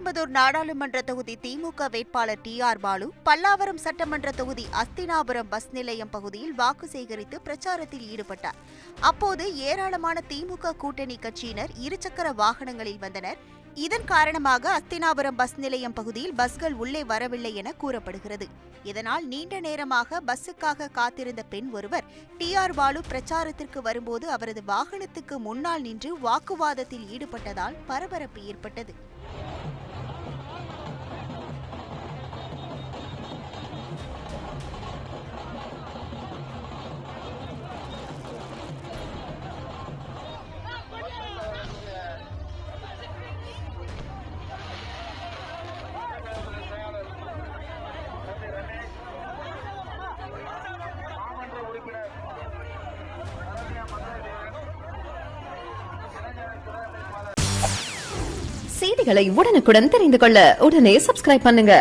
ஸ்ரீபெரும்புதூர் நாடாளுமன்ற தொகுதி திமுக வேட்பாளர் டி.ஆர். பாலு பல்லாவரம் சட்டமன்ற தொகுதி அஸ்தினாபுரம் பஸ் நிலையம் பகுதியில் வாக்கு சேகரித்து பிரச்சாரத்தில் ஈடுபட்டார். அப்போது ஏராளமான திமுக கூட்டணி கட்சியினர் இருசக்கர வாகனங்களில் வந்தனர். இதன் காரணமாக அஸ்தினாபுரம் பஸ் நிலையம் பகுதியில் பஸ்கள் உள்ளே வரவில்லை என கூறப்படுகிறது. இதனால் நீண்ட நேரமாக பஸ்ஸுக்காக காத்திருந்த பெண் ஒருவர் டி.ஆர். பாலு பிரச்சாரத்திற்கு வரும்போது அவரது வாகனத்துக்கு முன்னால் நின்று வாக்குவாதத்தில் ஈடுபட்டதால் பரபரப்பு ஏற்பட்டது. செய்திகளை உடனுக்குடன் தெரிந்து கொள்ள உடனே சப்ஸ்கிரைப் பண்ணுங்க.